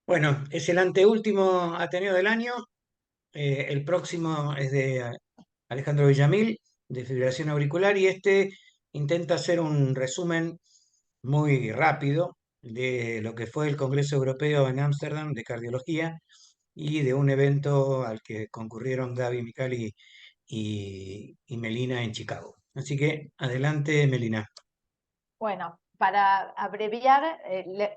Bueno, es el anteúltimo Ateneo del año. El próximo es de Alejandro Villamil, de Fibrilación Auricular, y este intenta hacer un resumen muy rápido de lo que fue el Congreso Europeo en Ámsterdam de Cardiología y de un evento al que concurrieron Gaby Micali y Melina en Chicago. Así que adelante, Melina. Bueno, para abreviar,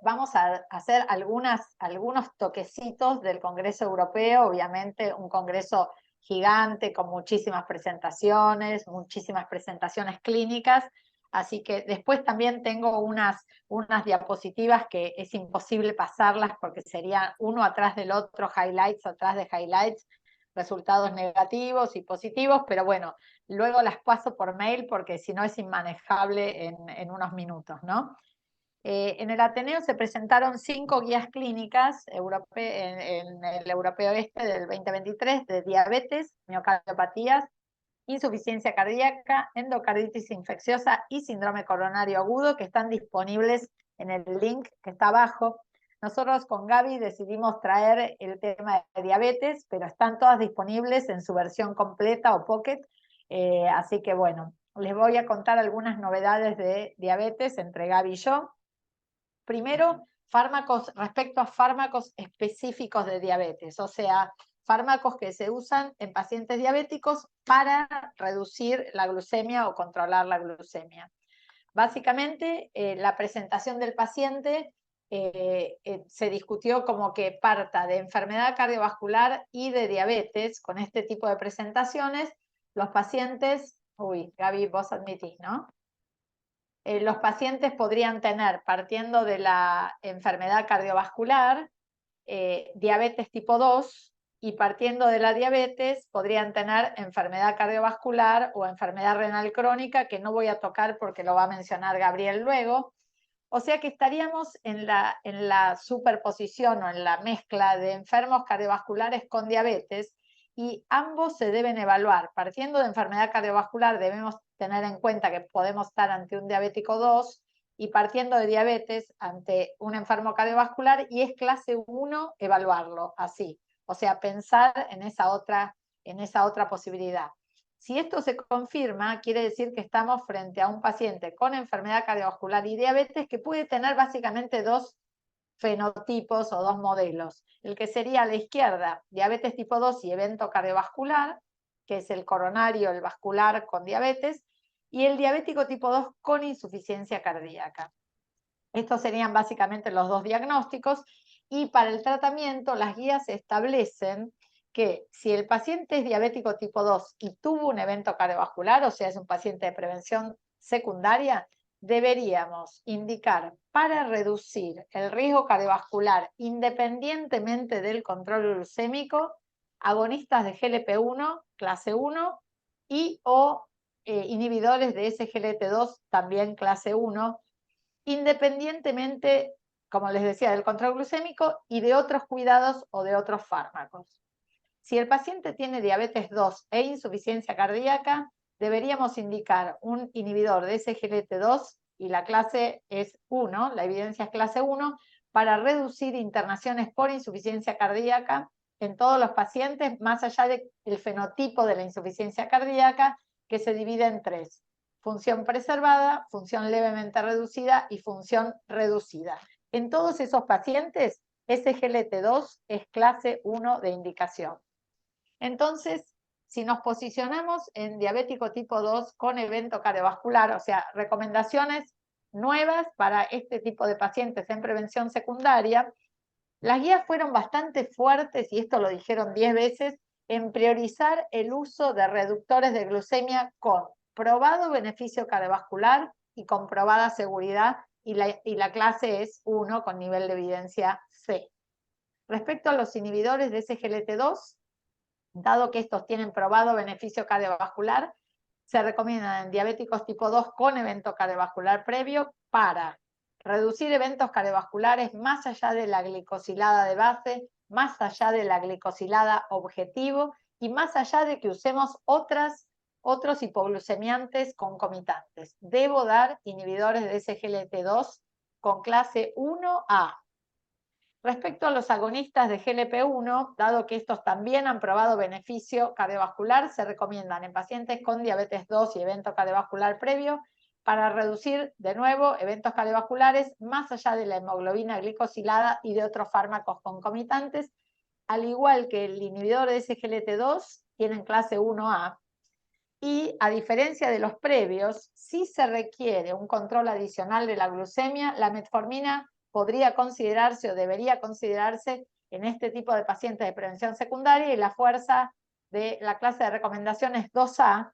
vamos a hacer algunos toquecitos del Congreso Europeo, obviamente un congreso gigante con muchísimas presentaciones clínicas, así que después también tengo unas diapositivas que es imposible pasarlas porque sería uno atrás del otro, highlights atrás de highlights, resultados negativos y positivos, pero bueno, luego las paso por mail porque si no es inmanejable en unos minutos, ¿no? En el Ateneo se presentaron 5 guías clínicas en el Europeo Este del 2023 de diabetes, miocardiopatías, insuficiencia cardíaca, endocarditis infecciosa y síndrome coronario agudo, que están disponibles en el link que está abajo. Nosotros con Gaby decidimos traer el tema de diabetes, pero están todas disponibles en su versión completa o pocket. Así que bueno, les voy a contar algunas novedades de diabetes entre Gaby y yo. Primero, respecto a fármacos específicos de diabetes, o sea, fármacos que se usan en pacientes diabéticos para reducir la glucemia o controlar la glucemia. Básicamente, la presentación del paciente se discutió como que parta de enfermedad cardiovascular y de diabetes. Con este tipo de presentaciones, los pacientes, Gaby, vos admitís, ¿no? Los pacientes podrían tener, partiendo de la enfermedad cardiovascular, diabetes tipo 2, y partiendo de la diabetes podrían tener enfermedad cardiovascular o enfermedad renal crónica, que no voy a tocar porque lo va a mencionar Gabriel luego. O sea que estaríamos en la superposición o en la mezcla de enfermos cardiovasculares con diabetes, y ambos se deben evaluar. Partiendo de enfermedad cardiovascular debemos tener en cuenta que podemos estar ante un diabético 2, y partiendo de diabetes ante un enfermo cardiovascular, y es clase 1 evaluarlo así. O sea, pensar en esa otra posibilidad. Si esto se confirma, quiere decir que estamos frente a un paciente con enfermedad cardiovascular y diabetes que puede tener básicamente dos fenotipos o dos modelos. El que sería a la izquierda, diabetes tipo 2 y evento cardiovascular, que es el coronario, el vascular con diabetes, y el diabético tipo 2 con insuficiencia cardíaca. Estos serían básicamente los dos diagnósticos, y para el tratamiento las guías establecen que si el paciente es diabético tipo 2 y tuvo un evento cardiovascular, o sea, es un paciente de prevención secundaria, deberíamos indicar para reducir el riesgo cardiovascular independientemente del control glucémico agonistas de GLP-1 clase 1 y o inhibidores de SGLT2 también clase 1, independientemente, como les decía, del control glucémico y de otros cuidados o de otros fármacos. Si el paciente tiene diabetes 2 e insuficiencia cardíaca, deberíamos indicar un inhibidor de SGLT2, y la clase es 1, la evidencia es clase 1, para reducir internaciones por insuficiencia cardíaca en todos los pacientes, más allá del fenotipo de la insuficiencia cardíaca, que se divide en 3: función preservada, función levemente reducida y función reducida. En todos esos pacientes, SGLT2 es clase 1 de indicación. Entonces, si nos posicionamos en diabético tipo 2 con evento cardiovascular, o sea, recomendaciones nuevas para este tipo de pacientes en prevención secundaria, las guías fueron bastante fuertes, y esto lo dijeron 10 veces, en priorizar el uso de reductores de glucemia con probado beneficio cardiovascular y comprobada seguridad, y la clase es 1 con nivel de evidencia C. Respecto a los inhibidores de SGLT2, dado que estos tienen probado beneficio cardiovascular, se recomiendan en diabéticos tipo 2 con evento cardiovascular previo para reducir eventos cardiovasculares más allá de la glicosilada de base, más allá de la glicosilada objetivo y más allá de que usemos otros hipoglucemiantes concomitantes. Debo dar inhibidores de SGLT2 con clase 1A. Respecto a los agonistas de GLP-1, dado que estos también han probado beneficio cardiovascular, se recomiendan en pacientes con diabetes 2 y evento cardiovascular previo para reducir de nuevo eventos cardiovasculares más allá de la hemoglobina glicosilada y de otros fármacos concomitantes, al igual que el inhibidor de SGLT2 tienen clase 1A. Y a diferencia de los previos, si se requiere un control adicional de la glucemia, la metformina podría considerarse o debería considerarse en este tipo de pacientes de prevención secundaria, y la fuerza de la clase de recomendación es 2A,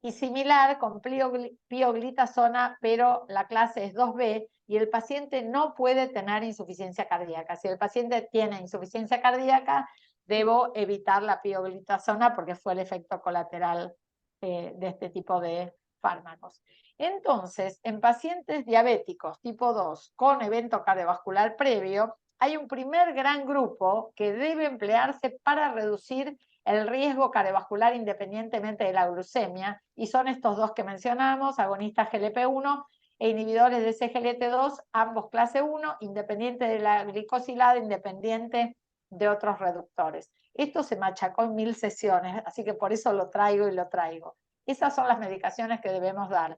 y similar con pioglitazona, pero la clase es 2B y el paciente no puede tener insuficiencia cardíaca. Si el paciente tiene insuficiencia cardíaca, debo evitar la pioglitazona porque fue el efecto colateral de este tipo de fármacos. Entonces, en pacientes diabéticos tipo 2 con evento cardiovascular previo, hay un primer gran grupo que debe emplearse para reducir el riesgo cardiovascular independientemente de la glucemia, y son estos dos que mencionamos, agonistas GLP-1 e inhibidores de SGLT2, ambos clase 1, independiente de la glicosilada, independiente de otros reductores. Esto se machacó en 1000 sesiones, así que por eso lo traigo y lo traigo. Esas son las medicaciones que debemos dar.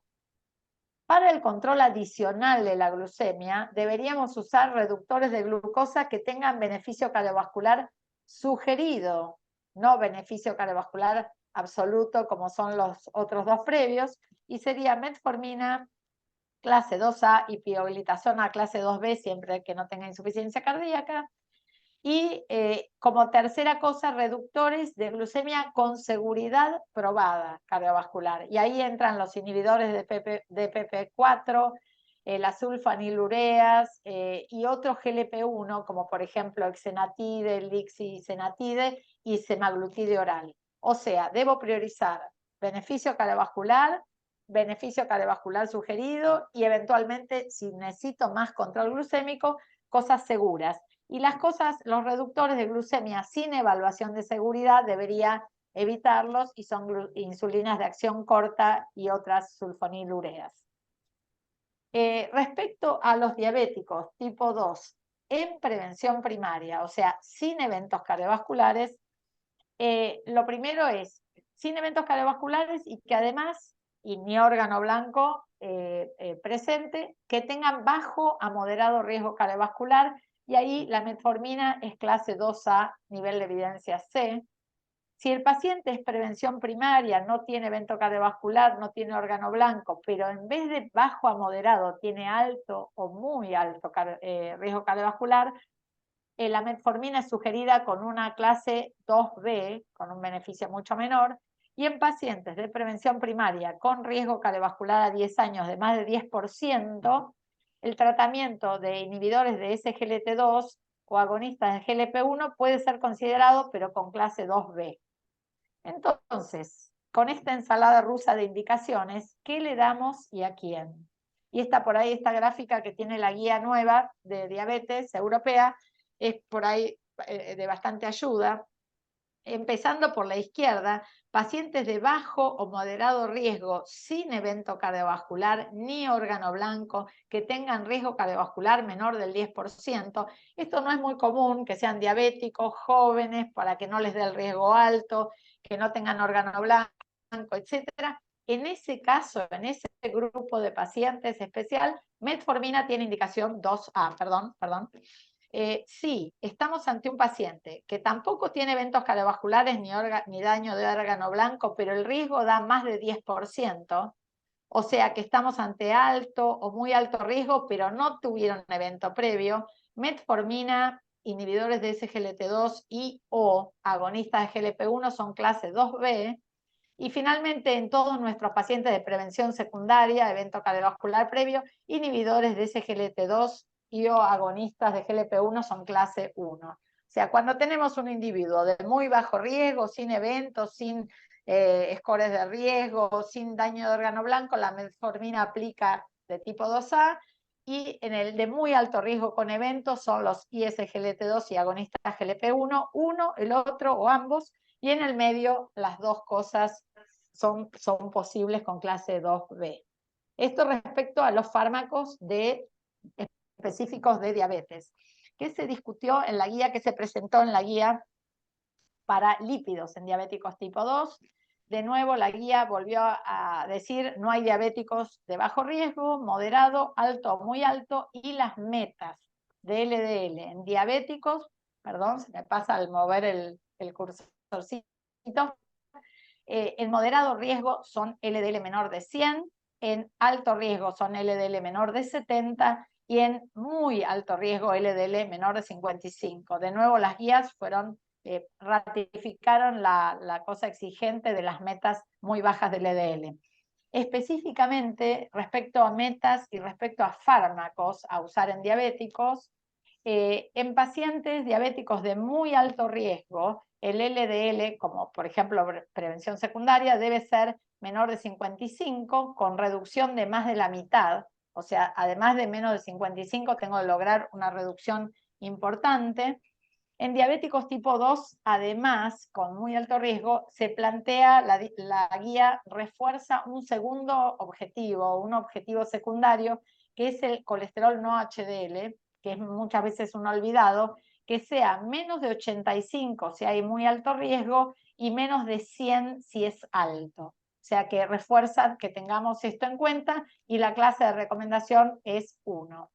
Para el control adicional de la glucemia, deberíamos usar reductores de glucosa que tengan beneficio cardiovascular sugerido, no beneficio cardiovascular absoluto como son los otros dos previos, y sería metformina clase 2A y pioglitazona clase 2B, siempre que no tenga insuficiencia cardíaca. Y como tercera cosa, reductores de glucemia con seguridad probada cardiovascular. Y ahí entran los inhibidores de PP4, las sulfanilureas y otros GLP-1, como por ejemplo exenatide, lixisenatide y semaglutide oral. O sea, debo priorizar beneficio cardiovascular sugerido y eventualmente, si necesito más control glucémico, cosas seguras. Y los reductores de glucemia sin evaluación de seguridad debería evitarlos, y son insulinas de acción corta y otras sulfonilureas. Respecto a los diabéticos tipo 2 en prevención primaria, o sea, sin eventos cardiovasculares, lo primero es sin eventos cardiovasculares y que además, y ni órgano blanco presente, que tengan bajo a moderado riesgo cardiovascular, y ahí la metformina es clase 2A, nivel de evidencia C. Si el paciente es prevención primaria, no tiene evento cardiovascular, no tiene órgano blanco, pero en vez de bajo a moderado tiene alto o muy alto riesgo cardiovascular, la metformina es sugerida con una clase 2B, con un beneficio mucho menor, y en pacientes de prevención primaria con riesgo cardiovascular a 10 años de más de 10%, el tratamiento de inhibidores de SGLT2 o agonistas de GLP-1 puede ser considerado, pero con clase 2B. Entonces, con esta ensalada rusa de indicaciones, ¿qué le damos y a quién? Y está por ahí esta gráfica que tiene la guía nueva de diabetes europea, es por ahí de bastante ayuda. Empezando por la izquierda, pacientes de bajo o moderado riesgo sin evento cardiovascular ni órgano blanco, que tengan riesgo cardiovascular menor del 10%. Esto no es muy común, que sean diabéticos, jóvenes, para que no les dé el riesgo alto, que no tengan órgano blanco, etc. En ese caso, en ese grupo de pacientes especial, metformina tiene indicación 2A, perdón. Sí, estamos ante un paciente que tampoco tiene eventos cardiovasculares ni daño de órgano blanco, pero el riesgo da más de 10%, o sea que estamos ante alto o muy alto riesgo, pero no tuvieron un evento previo. Metformina, inhibidores de SGLT2 y o agonistas de GLP-1 son clase 2B. Y finalmente, en todos nuestros pacientes de prevención secundaria, evento cardiovascular previo, inhibidores de SGLT2 y o agonistas de GLP-1 son clase 1. O sea, cuando tenemos un individuo de muy bajo riesgo, sin eventos, sin scores de riesgo, sin daño de órgano blanco, la metformina aplica de tipo 2A, y en el de muy alto riesgo con eventos son los ISGLT2 y agonistas GLP-1, uno, el otro o ambos, y en el medio las dos cosas son posibles con clase 2B. Esto respecto a los fármacos específicos de diabetes. que se discutió en la guía, que se presentó en la guía para lípidos en diabéticos tipo 2. De nuevo, la guía volvió a decir no hay diabéticos de bajo riesgo, moderado, alto o muy alto, y las metas de LDL en diabéticos, perdón, se me pasa al mover el cursorcito, en moderado riesgo son LDL menor de 100, en alto riesgo son LDL menor de 70 y en muy alto riesgo LDL menor de 55. De nuevo, las guías ratificaron la cosa exigente de las metas muy bajas del LDL. Específicamente, respecto a metas y respecto a fármacos a usar en diabéticos, en pacientes diabéticos de muy alto riesgo, el LDL, como por ejemplo prevención secundaria, debe ser menor de 55 con reducción de más de la mitad. O sea, además de menos de 55, tengo que lograr una reducción importante. En diabéticos tipo 2, además, con muy alto riesgo, se plantea, la guía refuerza un segundo objetivo, un objetivo secundario, que es el colesterol no HDL, que es muchas veces un olvidado, que sea menos de 85 si hay muy alto riesgo y menos de 100 si es alto. O sea que refuerza que tengamos esto en cuenta y la clase de recomendación es 1.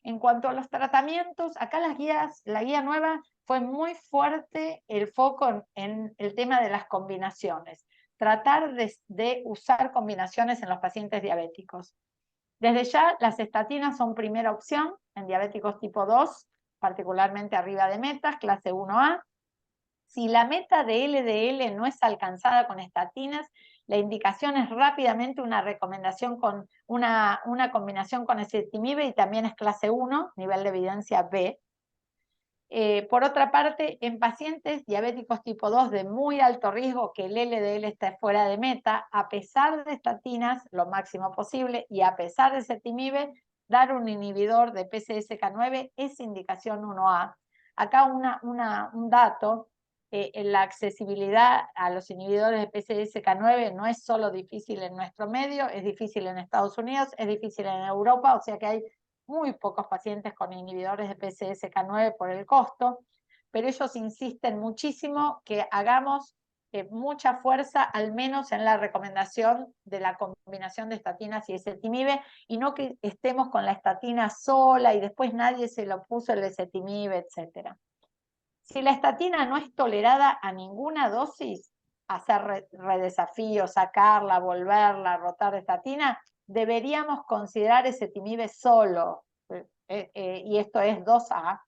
En cuanto a los tratamientos, acá la guía nueva fue muy fuerte el foco en el tema de las combinaciones. Tratar de usar combinaciones en los pacientes diabéticos. Desde ya, las estatinas son primera opción en diabéticos tipo 2, particularmente arriba de metas, clase 1A. Si la meta de LDL no es alcanzada con estatinas, la indicación es rápidamente una recomendación con una combinación con ezetimibe y también es clase 1, nivel de evidencia B. Por otra parte, en pacientes diabéticos tipo 2 de muy alto riesgo que el LDL esté fuera de meta, a pesar de estatinas, lo máximo posible, y a pesar de ezetimibe, dar un inhibidor de PCSK9 es indicación 1A. Acá un dato, la accesibilidad a los inhibidores de PCSK9 no es solo difícil en nuestro medio, es difícil en Estados Unidos, es difícil en Europa, o sea que hay muy pocos pacientes con inhibidores de PCSK9 por el costo, pero ellos insisten muchísimo que hagamos mucha fuerza, al menos en la recomendación de la combinación de estatinas y ezetimibe, y no que estemos con la estatina sola y después nadie se lo puso el ezetimibe, etc. Si la estatina no es tolerada a ninguna dosis, hacer redesafío, sacarla, volverla, rotar de estatina, deberíamos considerar ezetimibe solo, y esto es 2A.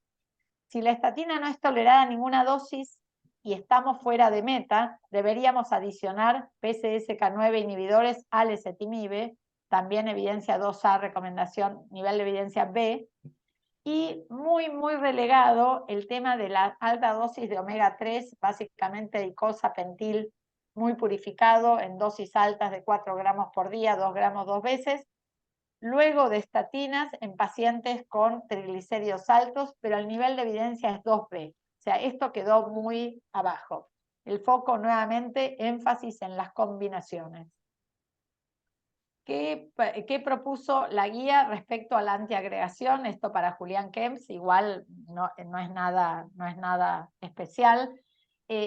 Si la estatina no es tolerada a ninguna dosis y estamos fuera de meta, deberíamos adicionar PCSK9 inhibidores al ezetimibe, también evidencia 2A, recomendación, nivel de evidencia B, y muy, muy relegado el tema de la alta dosis de omega 3, básicamente icosapentail muy purificado en dosis altas de 4 gramos por día, 2 gramos 2 veces, luego de estatinas en pacientes con triglicéridos altos, pero el nivel de evidencia es 2B. O sea, esto quedó muy abajo. El foco nuevamente, énfasis en las combinaciones. ¿Qué propuso la guía respecto a la antiagregación? Esto para Julián Kempf, igual no es nada especial.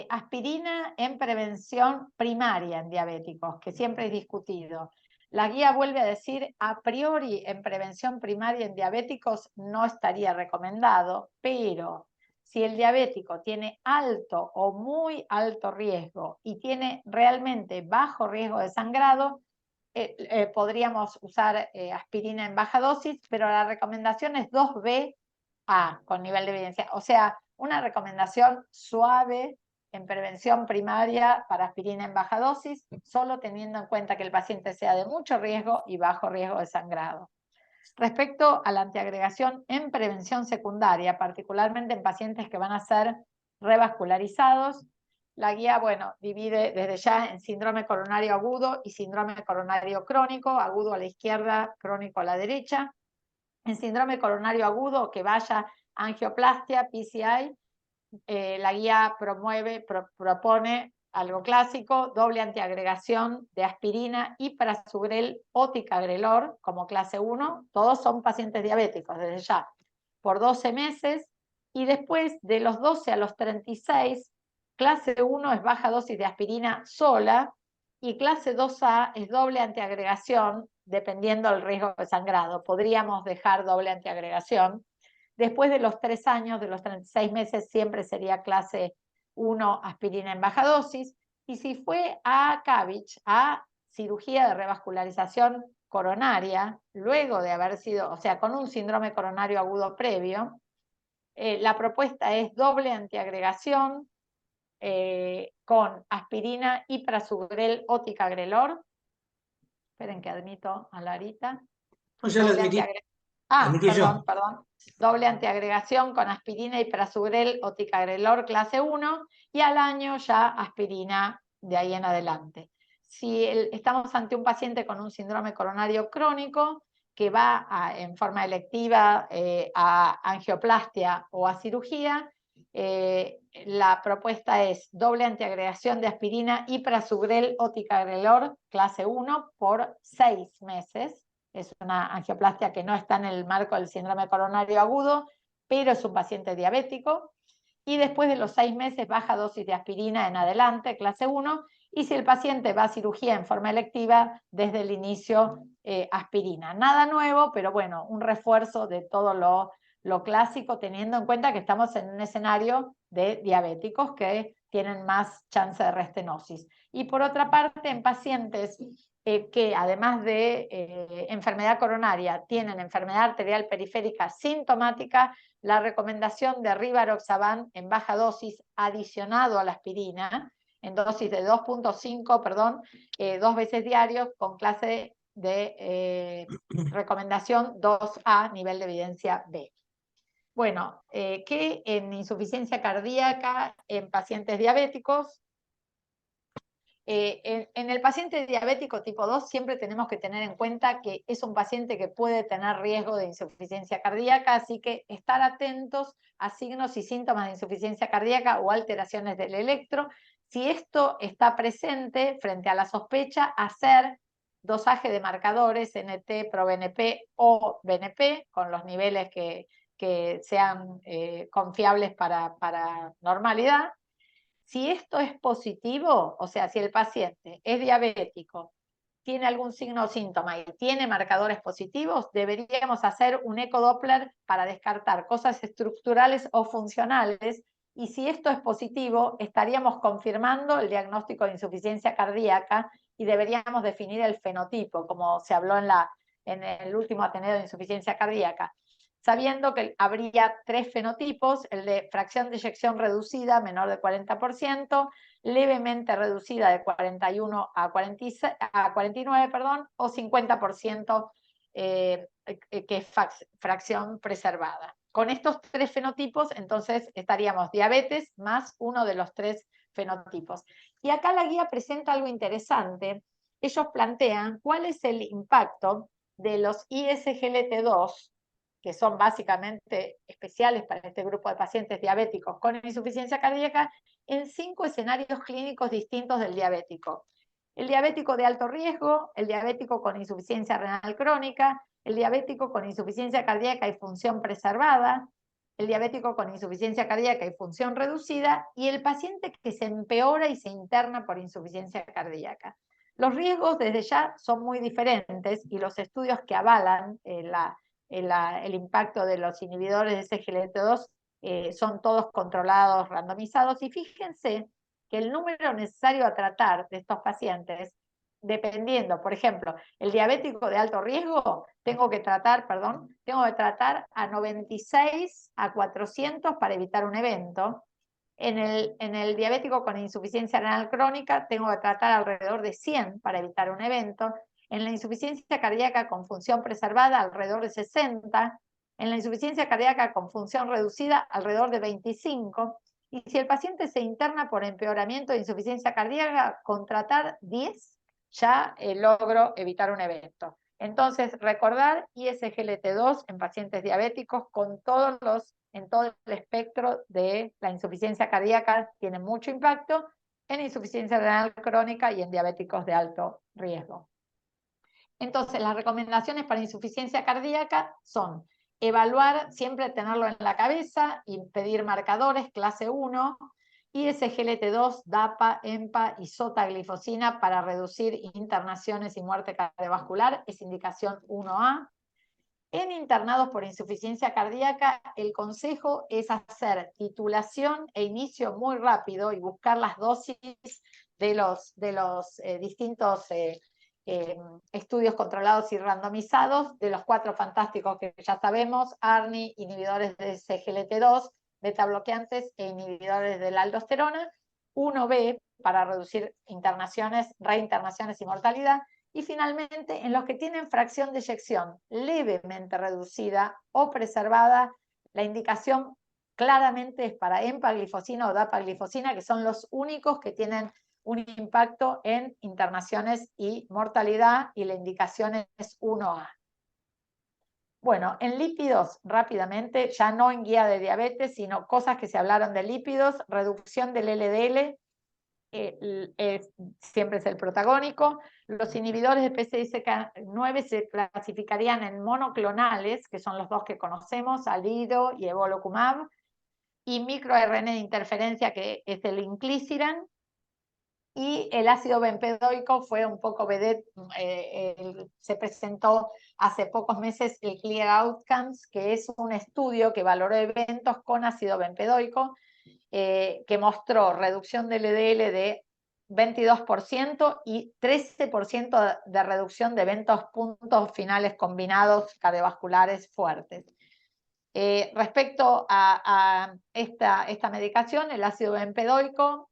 Aspirina en prevención primaria en diabéticos, que siempre es discutido. La guía vuelve a decir, a priori en prevención primaria en diabéticos no estaría recomendado, pero si el diabético tiene alto o muy alto riesgo y tiene realmente bajo riesgo de sangrado, podríamos usar aspirina en baja dosis, pero la recomendación es 2BA con nivel de evidencia. O sea, una recomendación suave en prevención primaria para aspirina en baja dosis, solo teniendo en cuenta que el paciente sea de mucho riesgo y bajo riesgo de sangrado. Respecto a la antiagregación en prevención secundaria, particularmente en pacientes que van a ser revascularizados, la guía, bueno, divide desde ya en síndrome coronario agudo y síndrome coronario crónico, agudo a la izquierda, crónico a la derecha. En síndrome coronario agudo, que vaya angioplastia, PCI, la guía propone algo clásico, doble antiagregación de aspirina y prasugrel o ticagrelor como clase 1, todos son pacientes diabéticos desde ya, por 12 meses, Y después, de los 12 a los 36, clase 1 es baja dosis de aspirina sola, y clase 2A es doble antiagregación, dependiendo del riesgo de sangrado. Podríamos dejar doble antiagregación. Después de los 3 años, de los 36 meses, siempre sería clase 1 aspirina en baja dosis. Y si fue a CABG, a cirugía de revascularización coronaria, luego de haber sido, o sea, con un síndrome coronario agudo previo, la propuesta es doble antiagregación con aspirina, iprasugrel o ticagrelor. Esperen que admito a Larita. No, ya lo Doble admití, antiagregación. Ah, admití yo. perdón. Doble antiagregación con aspirina, iprasugrel o ticagrelor clase 1, y al año ya aspirina de ahí en adelante. Si estamos ante un paciente con un síndrome coronario crónico que va en forma electiva a angioplastia o a cirugía, la propuesta es doble antiagregación de aspirina, iprasugrel o ticagrelor clase 1 por 6 meses. Es una angioplastia que no está en el marco del síndrome coronario agudo, pero es un paciente diabético. Y después de los 6 meses, baja dosis de aspirina en adelante, clase 1. Y si el paciente va a cirugía en forma electiva, desde el inicio aspirina. Nada nuevo, pero bueno, un refuerzo de todo lo clásico, teniendo en cuenta que estamos en un escenario de diabéticos que tienen más chance de restenosis. Y por otra parte, en pacientes que además de enfermedad coronaria tienen enfermedad arterial periférica sintomática, la recomendación de rivaroxaban en baja dosis adicionado a la aspirina, en dosis de 2.5, perdón, 2 veces diarios, con clase de recomendación 2A, nivel de evidencia B. Bueno, que en insuficiencia cardíaca en pacientes diabéticos, en el paciente diabético tipo 2 siempre tenemos que tener en cuenta que es un paciente que puede tener riesgo de insuficiencia cardíaca, así que estar atentos a signos y síntomas de insuficiencia cardíaca o alteraciones del electro. Si esto está presente frente a la sospecha, hacer dosaje de marcadores NT, ProBNP o BNP con los niveles que sean confiables para normalidad. Si esto es positivo, o sea, si el paciente es diabético, tiene algún signo o síntoma y tiene marcadores positivos, deberíamos hacer un ecodoppler para descartar cosas estructurales o funcionales, y si esto es positivo, estaríamos confirmando el diagnóstico de insuficiencia cardíaca y deberíamos definir el fenotipo, como se habló en el último Ateneo de insuficiencia cardíaca, sabiendo que habría 3 fenotipos: el de fracción de eyección reducida menor de 40%, levemente reducida de 41 a 49, perdón, o 50% que es fracción preservada. Con estos 3 fenotipos, entonces estaríamos diabetes más uno de los 3 fenotipos. Y acá la guía presenta algo interesante. Ellos plantean cuál es el impacto de los ISGLT2, que son básicamente especiales para este grupo de pacientes diabéticos con insuficiencia cardíaca, en 5 escenarios clínicos distintos del diabético. El diabético de alto riesgo, el diabético con insuficiencia renal crónica, el diabético con insuficiencia cardíaca y función preservada, el diabético con insuficiencia cardíaca y función reducida, y el paciente que se empeora y se interna por insuficiencia cardíaca. Los riesgos desde ya son muy diferentes, y los estudios que avalan el impacto de los inhibidores de SGLT2 son todos controlados, randomizados, y fíjense que el número necesario a tratar de estos pacientes, dependiendo, por ejemplo, el diabético de alto riesgo, tengo que tratar a 96 a 400 para evitar un evento. En el diabético con insuficiencia renal crónica tengo que tratar alrededor de 100 para evitar un evento. En la insuficiencia cardíaca con función preservada, alrededor de 60. En la insuficiencia cardíaca con función reducida, alrededor de 25. Y si el paciente se interna por empeoramiento de insuficiencia cardíaca, con tratar 10 ya logro evitar un evento. Entonces, recordar ISGLT2 en pacientes diabéticos en todo el espectro de la insuficiencia cardíaca tiene mucho impacto, en insuficiencia renal crónica y en diabéticos de alto riesgo. Entonces, las recomendaciones para insuficiencia cardíaca son evaluar, siempre tenerlo en la cabeza y pedir marcadores, clase 1, y SGLT2, DAPA, EMPA y sotaglifosina para reducir internaciones y muerte cardiovascular, es indicación 1A. En internados por insuficiencia cardíaca, el consejo es hacer titulación e inicio muy rápido y buscar las dosis de los distintos estudios controlados y randomizados, de los 4 fantásticos que ya sabemos: ARNI, inhibidores de SGLT2, beta bloqueantes e inhibidores de la aldosterona, 1B para reducir internaciones, reinternaciones y mortalidad, y finalmente en los que tienen fracción de eyección levemente reducida o preservada, la indicación claramente es para empaglifosina o dapaglifosina, que son los únicos que tienen un impacto en internaciones y mortalidad, y la indicación es 1A. Bueno, en lípidos, rápidamente, ya no en guía de diabetes, sino cosas que se hablaron de lípidos: reducción del LDL, siempre es el protagónico. Los inhibidores de PCSK9 se clasificarían en monoclonales, que son los 2 que conocemos, Alido y Evolocumab, y microRNA de interferencia, que es el inclisiran, y el ácido bempedoico fue un poco vedette. Se presentó hace pocos meses el Clear Outcomes, que es un estudio que valoró eventos con ácido bempedoico, que mostró reducción del LDL de 22% y 13% de reducción de eventos puntos finales combinados cardiovasculares fuertes. Respecto a esta medicación, el ácido bempedoico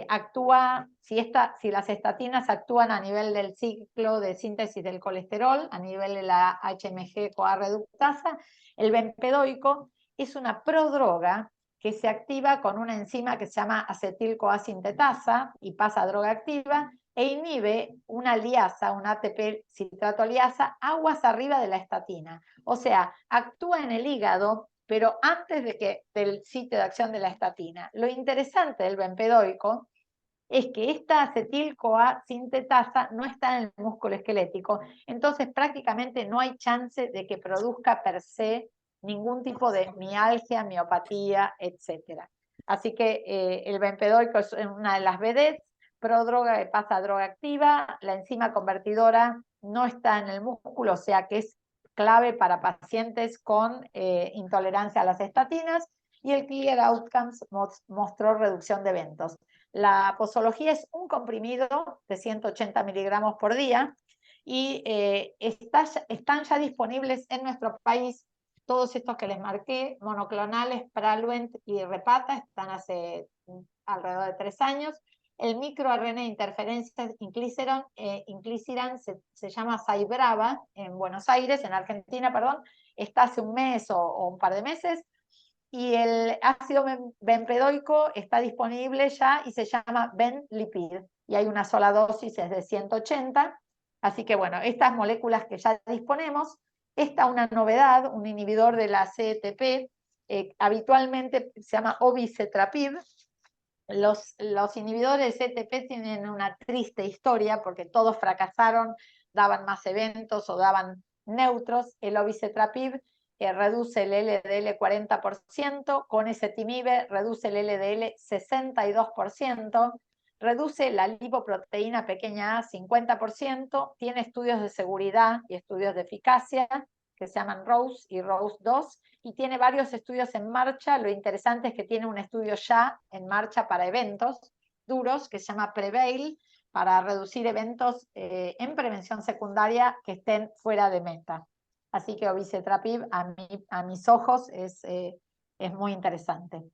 actúa, si las estatinas actúan a nivel del ciclo de síntesis del colesterol, a nivel de la HMG-CoA reductasa, el bempedoico es una prodroga que se activa con una enzima que se llama acetil-CoA sintetasa y pasa a droga activa, e inhibe una liasa, una ATP citrato liasa, aguas arriba de la estatina. O sea, actúa en el hígado, pero antes del sitio de acción de la estatina. Lo interesante del bempedoico es que esta acetil-CoA sintetasa no está en el músculo esquelético, entonces prácticamente no hay chance de que produzca per se ningún tipo de mialgia, miopatía, etc. Así que el bempedoico es una de las vedettes, prodroga que pasa a droga activa. La enzima convertidora no está en el músculo, o sea que es clave para pacientes con intolerancia a las estatinas, y el Clear Outcomes mostró reducción de eventos. La posología es un comprimido de 180 miligramos por día, y están ya disponibles en nuestro país todos estos que les marqué, monoclonales, Praluent y Repata, están hace alrededor de 3 años. El microRNA de interferencia inclisiran se llama Cybrava en Buenos Aires, en Argentina, perdón, está hace un mes o un par de meses. Y el ácido bempedoico está disponible ya y se llama Benlipid, y hay una sola dosis, es de 180. Así que bueno, estas moléculas que ya disponemos. Esta una novedad, un inhibidor de la CETP, habitualmente se llama obicetrapib. Los inhibidores de CETP tienen una triste historia porque todos fracasaron, daban más eventos o daban neutros. El obicetrapib reduce el LDL 40%, con ezetimibe reduce el LDL 62%, reduce la lipoproteína pequeña a 50%, tiene estudios de seguridad y estudios de eficacia que se llaman ROSE y ROSE-2, y tiene varios estudios en marcha. Lo interesante es que tiene un estudio ya en marcha para eventos duros que se llama PREVAIL, para reducir eventos en prevención secundaria que estén fuera de meta. Así que obicetrapib a mis ojos es muy interesante.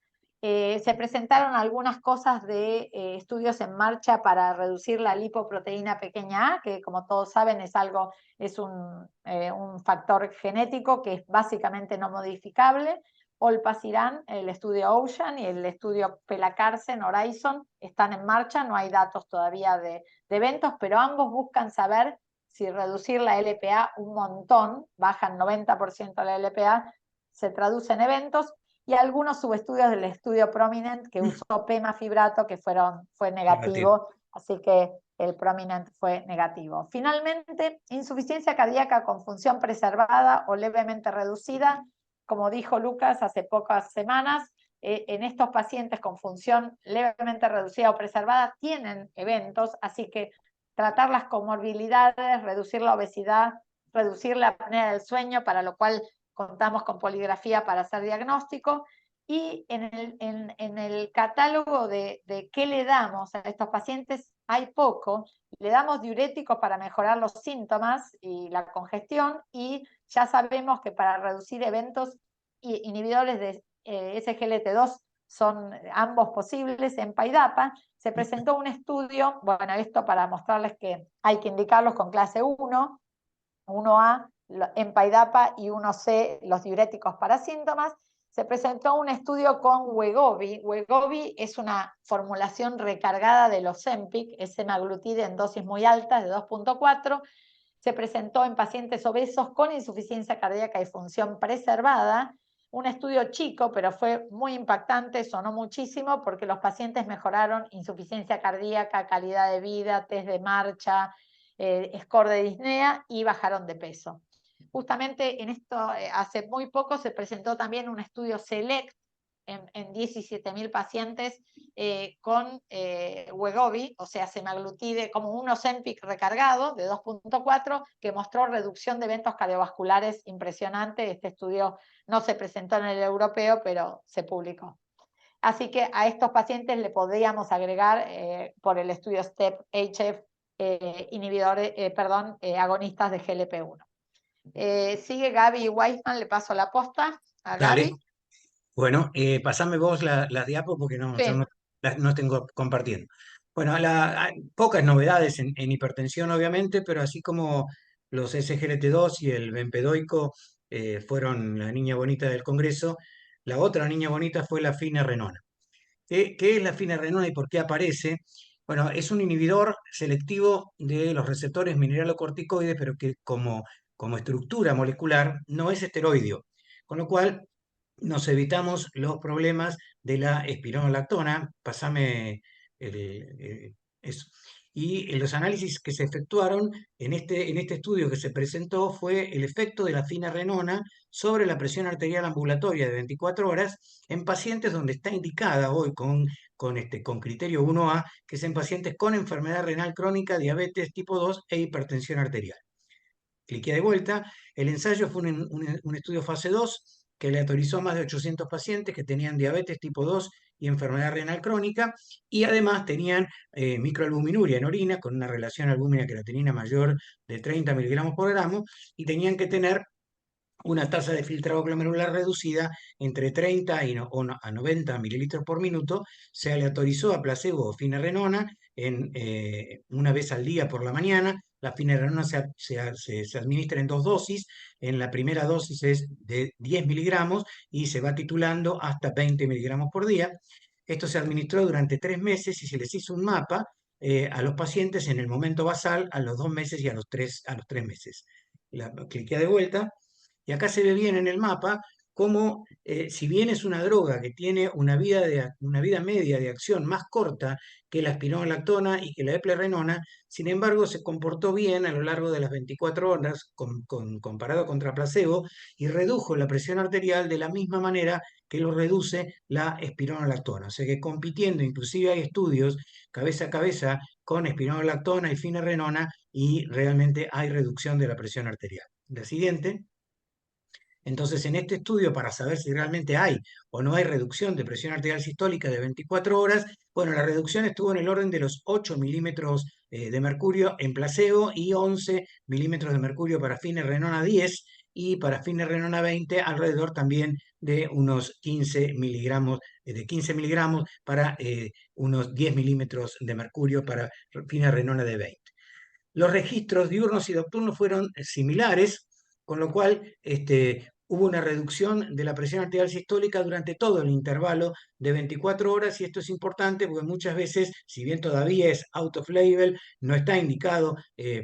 Se presentaron algunas cosas de estudios en marcha para reducir la lipoproteína pequeña a, que como todos saben es un factor genético que es básicamente no modificable. Olpasiran, el estudio Ocean, y el estudio Pelacarsen, Horizon, están en marcha. No hay datos todavía de eventos, pero ambos buscan saber si reducir la LPA un montón, bajan 90% la LPA, se traduce en eventos. Y algunos subestudios del estudio Prominent que usó pemafibrato que fue negativo, así que el Prominent fue negativo. Finalmente, insuficiencia cardíaca con función preservada o levemente reducida, como dijo Lucas hace pocas semanas, en estos pacientes con función levemente reducida o preservada tienen eventos, así que tratar las comorbilidades, reducir la obesidad, reducir la apnea del sueño, para lo cual contamos con poligrafía para hacer diagnóstico. Y en el catálogo de qué le damos a estos pacientes hay poco. Le damos diuréticos para mejorar los síntomas y la congestión, y ya sabemos que para reducir eventos, inhibidores de SGLT2 son ambos posibles. En PAIDAPA se presentó un estudio, bueno, esto para mostrarles que hay que indicarlos con clase 1, 1A en PAIDAPA y 1C los diuréticos para síntomas. Se presentó un estudio con Wegovy. Wegovy es una formulación recargada del Ozempic, es semaglutide en dosis muy altas de 2.4. Se presentó en pacientes obesos con insuficiencia cardíaca y función preservada. Un estudio chico, pero fue muy impactante, sonó muchísimo porque los pacientes mejoraron insuficiencia cardíaca, calidad de vida, test de marcha, score de disnea, y bajaron de peso. Justamente en esto, hace muy poco se presentó también un estudio SELECT en 17.000 pacientes con Wegovy, o sea, semaglutide, como un Ozempic recargado de 2.4, que mostró reducción de eventos cardiovasculares impresionante. Este estudio no se presentó en el europeo, pero se publicó. Así que a estos pacientes le podríamos agregar por el estudio STEP-HF agonistas de GLP-1. Sigue Gaby Weissman, le paso la posta a Dale. Gaby. Bueno, pasame vos las diapos porque no, yo Sí. no las no tengo compartiendo. Bueno, hay pocas novedades en hipertensión, obviamente, pero así como los SGLT2 y el bempedoico fueron la niña bonita del Congreso, la otra niña bonita fue la finerenona. ¿Qué es la finerenona y por qué aparece? Bueno, es un inhibidor selectivo de los receptores mineralocorticoides, pero que como estructura molecular no es esteroideo, con lo cual nos evitamos los problemas de la espironolactona. Pasame eso. Y en los análisis que se efectuaron en este estudio que se presentó fue el efecto de la finerenona sobre la presión arterial ambulatoria de 24 horas en pacientes donde está indicada hoy con criterio 1A, que es en pacientes con enfermedad renal crónica, diabetes tipo 2 e hipertensión arterial. Cliqué de vuelta. El ensayo fue un estudio fase 2 que le autorizó a más de 800 pacientes que tenían diabetes tipo 2 y enfermedad renal crónica, y además tenían microalbuminuria en orina con una relación albúmina-creatinina mayor de 30 miligramos por gramo, y tenían que tener una tasa de filtrado glomerular reducida entre 30 a 90 mililitros por minuto. Se aleatorizó a placebo o finerenona una vez al día por la mañana. La finerenona se administra en dos dosis. En la primera dosis es de 10 miligramos y se va titulando hasta 20 miligramos por día. Esto se administró durante 3 meses y se les hizo un mapa a los pacientes en el momento basal, a los 2 meses y a los tres meses. Cliqué de vuelta y acá se ve bien en el mapa cómo, si bien es una droga que tiene una vida media de acción más corta que la espironolactona y que la eplerenona, sin embargo se comportó bien a lo largo de las 24 horas comparado contra placebo, y redujo la presión arterial de la misma manera que lo reduce la espironolactona. O sea que compitiendo, inclusive hay estudios cabeza a cabeza con espironolactona y finerenona, y realmente hay reducción de la presión arterial. La siguiente. Entonces, en este estudio, para saber si realmente hay o no hay reducción de presión arterial sistólica de 24 horas, bueno, la reducción estuvo en el orden de los 8 milímetros de mercurio en placebo y 11 milímetros de mercurio para finerenona 10, y para finerenona 20 alrededor también de unos 15 miligramos, de 15 miligramos para unos 10 milímetros de mercurio para finerenona de 20. Los registros diurnos y nocturnos fueron similares, con lo cual hubo una reducción de la presión arterial sistólica durante todo el intervalo de 24 horas, y esto es importante porque muchas veces, si bien todavía es out of label, no está indicado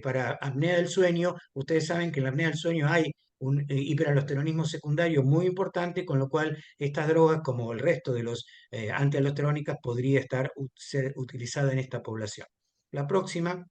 para apnea del sueño. Ustedes saben que en la apnea del sueño hay un hiperaldosteronismo secundario muy importante, con lo cual estas drogas, como el resto de los antialdosterónicas, podría ser utilizada en esta población. La próxima.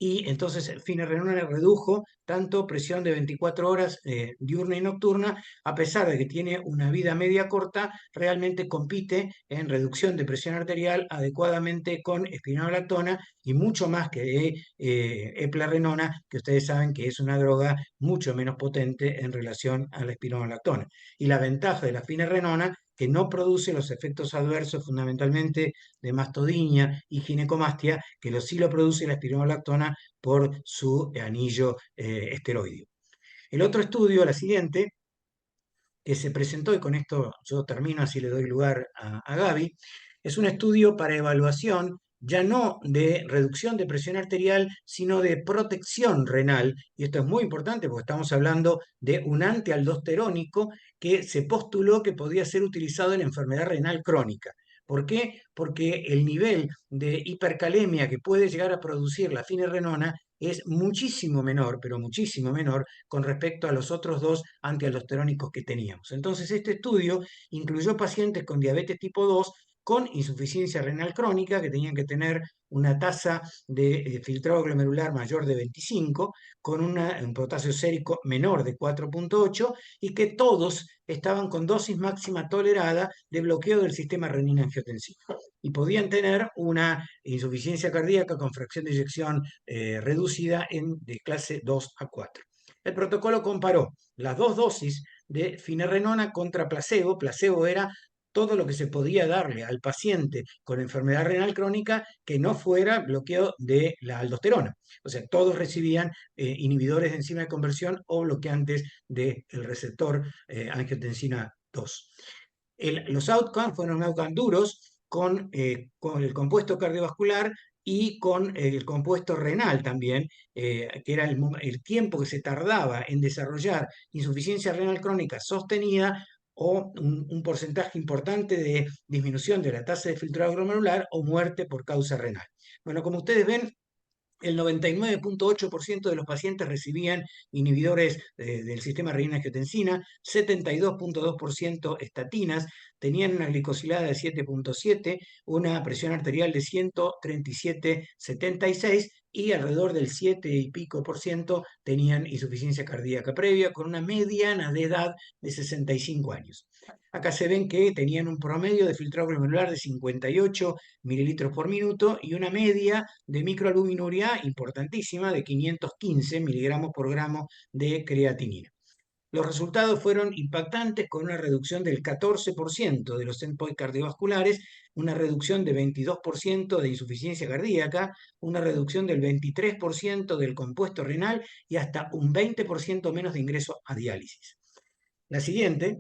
Y entonces finerenona redujo tanto presión de 24 horas diurna y nocturna, a pesar de que tiene una vida media corta, realmente compite en reducción de presión arterial adecuadamente con espironolactona y mucho más que eplerenona, que ustedes saben que es una droga mucho menos potente en relación a la espironolactona. Y la ventaja de la finerenona, que no produce los efectos adversos fundamentalmente de mastodinia y ginecomastia, que sí lo produce la espironolactona por su anillo esteroideo. El otro estudio, la siguiente, que se presentó, y con esto yo termino, así le doy lugar a Gaby, es un estudio para evaluación ya no de reducción de presión arterial, sino de protección renal. Y esto es muy importante porque estamos hablando de un antialdosterónico que se postuló que podía ser utilizado en la enfermedad renal crónica. ¿Por qué? Porque el nivel de hipercalemia que puede llegar a producir la finerenona es muchísimo menor, pero muchísimo menor con respecto a los otros dos antialdosterónicos que teníamos. Entonces, este estudio incluyó pacientes con diabetes tipo 2 con insuficiencia renal crónica, que tenían que tener una tasa de filtrado glomerular mayor de 25, con un potasio sérico menor de 4,8 y que todos estaban con dosis máxima tolerada de bloqueo del sistema renina-angiotensina. Y podían tener una insuficiencia cardíaca con fracción de eyección reducida de clase 2 a 4. El protocolo comparó las dos dosis de finerenona contra placebo. Placebo era todo lo que se podía darle al paciente con enfermedad renal crónica que no fuera bloqueo de la aldosterona. O sea, todos recibían inhibidores de enzima de conversión o bloqueantes del receptor angiotensina 2. Los outcomes fueron outcomes duros con el compuesto cardiovascular y con el compuesto renal también, que era el tiempo que se tardaba en desarrollar insuficiencia renal crónica sostenida o un porcentaje importante de disminución de la tasa de filtrado glomerular o muerte por causa renal. Bueno, como ustedes ven, el 99,8% de los pacientes recibían inhibidores del sistema renina-angiotensina, 72,2% estatinas, tenían una glicosilada de 7,7, una presión arterial de 137,76 y alrededor del 7 y pico por ciento tenían insuficiencia cardíaca previa con una mediana de edad de 65 años. Acá se ven que tenían un promedio de filtrado glomerular de 58 mililitros por minuto y una media de microalbuminuria importantísima de 515 miligramos por gramo de creatinina. Los resultados fueron impactantes con una reducción del 14% de los endpoints cardiovasculares, una reducción de 22% de insuficiencia cardíaca, una reducción del 23% del compuesto renal y hasta un 20% menos de ingreso a diálisis. La siguiente,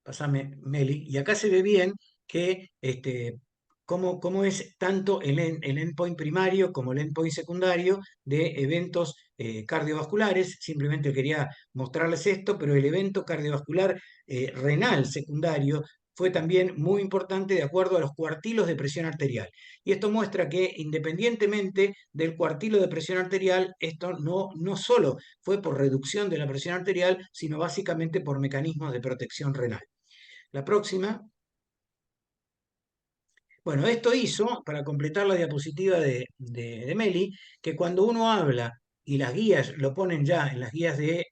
pasame Meli, y acá se ve bien que cómo es tanto el endpoint primario como el endpoint secundario de eventos cardiovasculares. Simplemente quería mostrarles esto, pero el evento cardiovascular renal secundario fue también muy importante de acuerdo a los cuartilos de presión arterial. Y esto muestra que independientemente del cuartilo de presión arterial, esto no solo fue por reducción de la presión arterial, sino básicamente por mecanismos de protección renal. La próxima. Bueno, esto hizo, para completar la diapositiva de Meli, que cuando uno habla, y las guías lo ponen ya en las guías de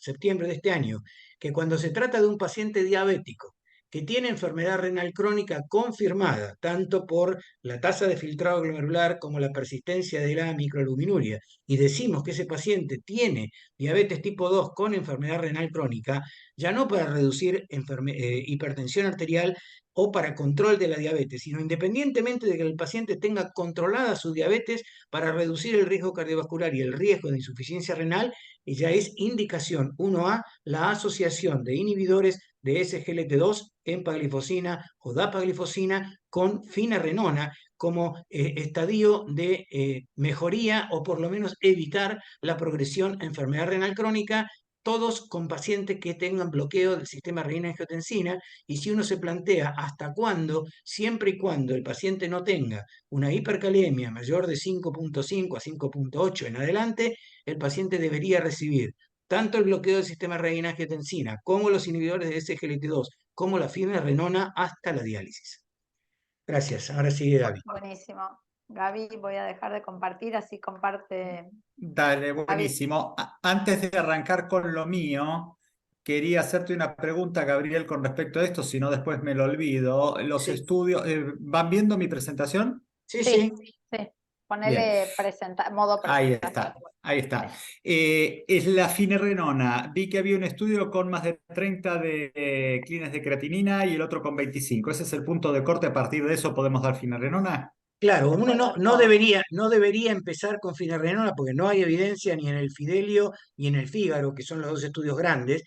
septiembre de este año, que cuando se trata de un paciente diabético que tiene enfermedad renal crónica confirmada, tanto por la tasa de filtrado glomerular como la persistencia de la microalbuminuria, y decimos que ese paciente tiene diabetes tipo 2 con enfermedad renal crónica, ya no para reducir hipertensión arterial, o para control de la diabetes, sino independientemente de que el paciente tenga controlada su diabetes para reducir el riesgo cardiovascular y el riesgo de insuficiencia renal, y ya es indicación 1A la asociación de inhibidores de SGLT2, empaglifosina o dapaglifosina con finerenona como estadio de mejoría o por lo menos evitar la progresión a enfermedad renal crónica, todos con pacientes que tengan bloqueo del sistema renina-angiotensina. Y si uno se plantea hasta cuándo, siempre y cuando el paciente no tenga una hipercalemia mayor de 5,5 a 5,8 en adelante, el paciente debería recibir tanto el bloqueo del sistema renina-angiotensina como los inhibidores de SGLT2, como la finerenona hasta la diálisis. Gracias. Ahora sigue Gaby. Buenísimo. Gaby, voy a dejar de compartir, así comparte Dale, Gaby. buenísimo. Antes de arrancar con lo mío, quería hacerte una pregunta, Gabriel, con respecto a esto, si no después me lo olvido. Los Sí, estudios, ¿van viendo mi presentación? sí, Sí, sí, sí. Bien, Ponele modo ahí presentación. está, ahí está. Sí. Es la finerenona. Vi que había un estudio con más de 30 de clines de creatinina y el otro con 25. ¿Ese es el punto de corte? A partir de eso podemos dar finerenona. claro, Se uno puede no, dar todo. no debería empezar con finerenona porque no hay evidencia ni en el Fidelio ni en el Fígaro, que son los dos estudios grandes,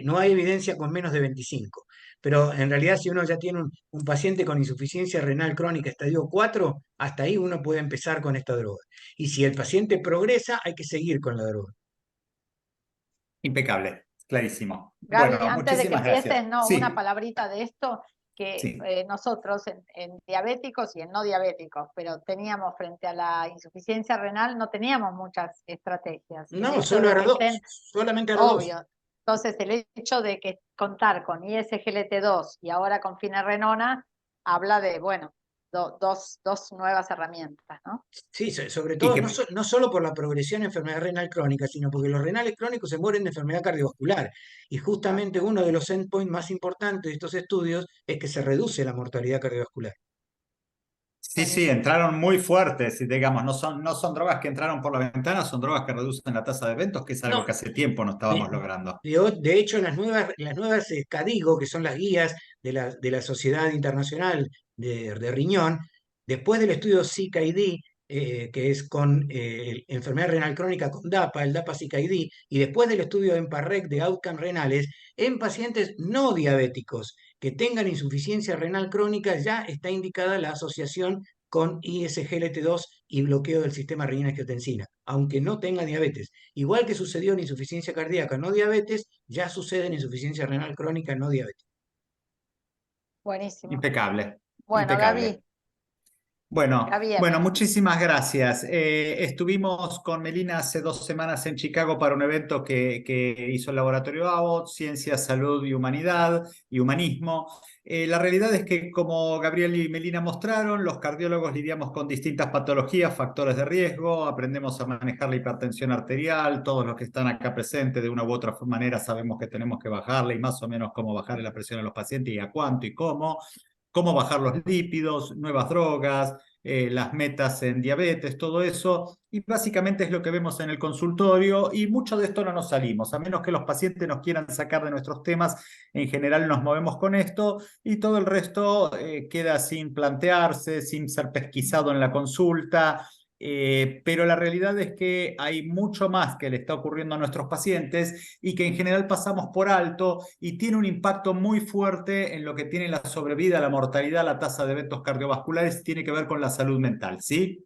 no hay evidencia con menos de 25. Pero en realidad si uno ya tiene un paciente con insuficiencia renal crónica estadio 4, hasta ahí uno puede empezar con esta droga. Y si el paciente progresa, hay que seguir con la droga. Impecable, clarísimo. Gaby, Bueno, antes de que muchísimas gracias. empieces, no, una Sí, palabrita de esto, que sí. nosotros en diabéticos y en no diabéticos, pero teníamos frente a la insuficiencia renal, no teníamos muchas estrategias. El No, hecho solo de que R2, estén, solamente R2. obvio, entonces el hecho de que contar con ISGLT2 y ahora con finerenona, habla de, bueno, dos nuevas herramientas, ¿no? Sí, sobre Y todo no, que no solo por la progresión de enfermedad renal crónica, sino porque los renales crónicos se mueren de enfermedad cardiovascular. Y Claro. justamente uno de los endpoints más importantes de estos estudios es que se reduce la mortalidad cardiovascular. sí, sí, Buenísimo. entraron muy fuertes, y digamos, no son drogas que entraron por la ventana, son drogas que reducen la tasa de eventos, que es algo No, que hace tiempo no de, estábamos logrando. de hecho, las nuevas CADIGO, que son las guías de la Sociedad Internacional de Riñón, después del estudio CKID, que es con enfermedad renal crónica con DAPA, el DAPA-CKID, y después del estudio EMPA-REC de outcome renales, en pacientes no diabéticos que tengan insuficiencia renal crónica, ya está indicada la asociación con ISGLT2 y bloqueo del sistema renina-angiotensina, aunque no tenga diabetes. Igual que sucedió en insuficiencia cardíaca no diabetes, ya sucede en insuficiencia renal crónica no diabetes. Buenísimo. Impecable, Bueno, impecable. Gaby, Bueno, Gabierna. muchísimas gracias. Estuvimos con Melina hace 2 semanas en Chicago para un evento que hizo el Laboratorio Abbott, Ciencia, Salud y Humanidad y Humanismo. La realidad es que, como Gabriel y Melina mostraron, los cardiólogos lidiamos con distintas patologías, factores de riesgo, aprendemos a manejar la hipertensión arterial, todos los que están acá presentes de una u otra manera sabemos que tenemos que bajarle y más o menos cómo bajarle la presión a los pacientes y a cuánto y cómo bajar los lípidos, nuevas drogas, las metas en diabetes, todo eso, y básicamente es lo que vemos en el consultorio y mucho de esto no nos salimos, a menos que los pacientes nos quieran sacar de nuestros temas, en general nos movemos con esto y todo el resto queda sin plantearse, sin ser pesquisado en la consulta. Pero la realidad es que hay mucho más que le está ocurriendo a nuestros pacientes y que en general pasamos por alto y tiene un impacto muy fuerte en lo que tiene la sobrevida, la mortalidad, la tasa de eventos cardiovasculares, tiene que ver con la salud mental, ¿sí?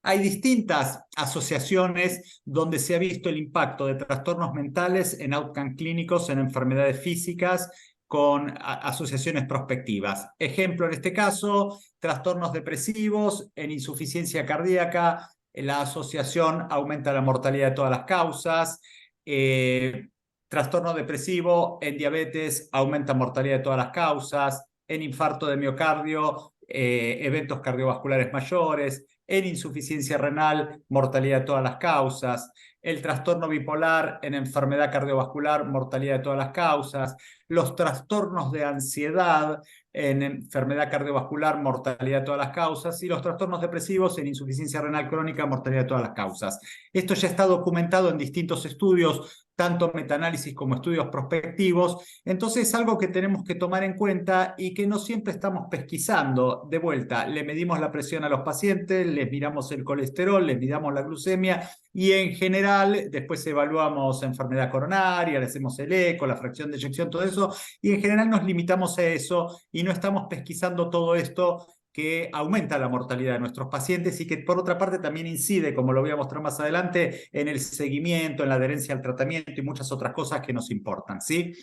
Hay distintas asociaciones donde se ha visto el impacto de trastornos mentales en outcome clínicos, en enfermedades físicas, con asociaciones prospectivas. Ejemplo, en este caso, trastornos depresivos en insuficiencia cardíaca, la asociación aumenta la mortalidad de todas las causas. Trastorno depresivo en diabetes aumenta mortalidad de todas las causas. En infarto de miocardio, eventos cardiovasculares mayores. En insuficiencia renal, mortalidad de todas las causas. El trastorno bipolar en enfermedad cardiovascular, mortalidad de todas las causas. Los trastornos de ansiedad en enfermedad cardiovascular, mortalidad de todas las causas. Y los trastornos depresivos en insuficiencia renal crónica, mortalidad de todas las causas. Esto ya está documentado en distintos estudios, tanto metaanálisis como estudios prospectivos. Entonces es algo que tenemos que tomar en cuenta y que no siempre estamos pesquisando. De vuelta, le medimos la presión a los pacientes, les miramos el colesterol, les miramos la glucemia y en general después evaluamos enfermedad coronaria, le hacemos el eco, la fracción de eyección, todo eso, y en general nos limitamos a eso y no estamos pesquisando todo esto que aumenta la mortalidad de nuestros pacientes y que por otra parte también incide, como lo voy a mostrar más adelante, en el seguimiento, en la adherencia al tratamiento y muchas otras cosas que nos importan, ¿sí?